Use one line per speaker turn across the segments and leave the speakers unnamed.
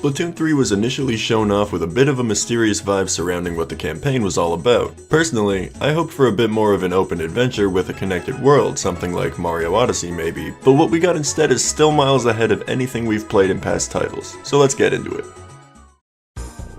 Splatoon 3 was initially shown off with a bit of a mysterious vibe surrounding what the campaign was all about. Personally, I hoped for a bit more of an open adventure with a connected world, something like Mario Odyssey maybe, but what we got instead is still miles ahead of anything we've played in past titles, so let's get into it.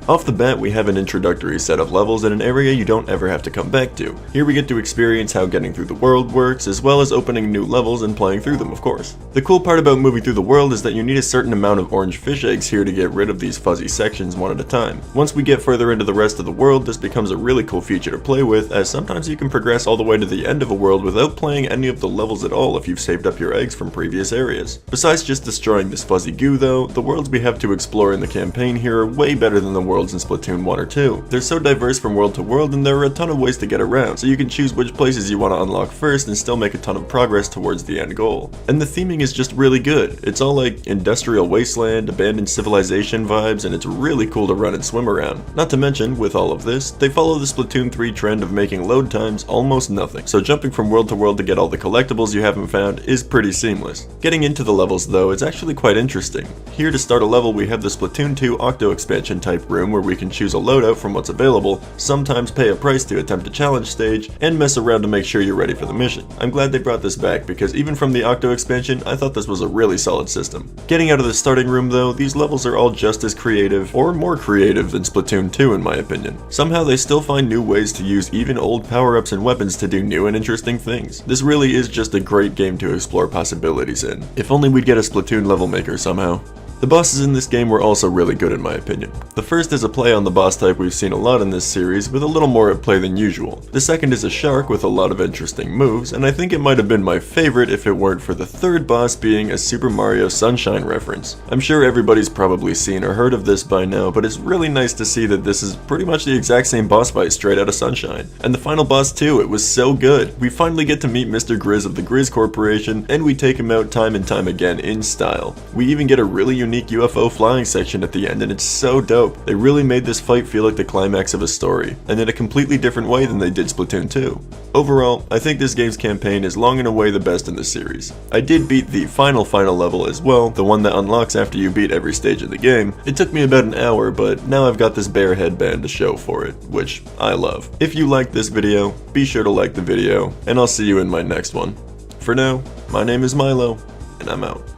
Off the bat, we have an introductory set of levels in an area you don't ever have to come back to. Here we get to experience how getting through the world works, as well as opening new levels and playing through them, of course. The cool part about moving through the world is that you need a certain amount of orange fish eggs here to get rid of these fuzzy sections one at a time. Once we get further into the rest of the world, this becomes a really cool feature to play with, as sometimes you can progress all the way to the end of a world without playing any of the levels at all if you've saved up your eggs from previous areas. Besides just destroying this fuzzy goo though, the worlds we have to explore in the campaign here are way better than the worlds in Splatoon 1 or 2. They're so diverse from world to world, and there are a ton of ways to get around, so you can choose which places you want to unlock first and still make a ton of progress towards the end goal. And the theming is just really good. It's all like industrial wasteland, abandoned civilization vibes, and it's really cool to run and swim around. Not to mention, with all of this, they follow the Splatoon 3 trend of making load times almost nothing, so jumping from world to world to get all the collectibles you haven't found is pretty seamless. Getting into the levels though, it's actually quite interesting. Here to start a level we have the Splatoon 2 Octo expansion type room where we can choose a loadout from what's available, sometimes pay a price to attempt a challenge stage, and mess around to make sure you're ready for the mission. I'm glad they brought this back because even from the Octo expansion, I thought this was a really solid system. Getting out of the starting room though, these levels are all just as creative, or more creative than Splatoon 2 in my opinion. Somehow they still find new ways to use even old power-ups and weapons to do new and interesting things. This really is just a great game to explore possibilities in. If only we'd get a Splatoon level maker somehow. The bosses in this game were also really good in my opinion. The first is a play on the boss type we've seen a lot in this series, with a little more at play than usual. The second is a shark with a lot of interesting moves, and I think it might have been my favorite if it weren't for the third boss being a Super Mario Sunshine reference. I'm sure everybody's probably seen or heard of this by now, but it's really nice to see that this is pretty much the exact same boss fight straight out of Sunshine. And the final boss too, it was so good. We finally get to meet Mr. Grizz of the Grizz Corporation, and we take him out time and time again in style. We even get a really unique UFO flying section at the end, and it's so dope. They really made this fight feel like the climax of a story, and in a completely different way than they did Splatoon 2. Overall, I think this game's campaign is long and away the best in the series. I did beat the final level as well, the one that unlocks after you beat every stage of the game. It took me about an hour, but now I've got this bear headband to show for it, which I love. If you liked this video, be sure to like the video, and I'll see you in my next one. For now, my name is Myloe, and I'm out.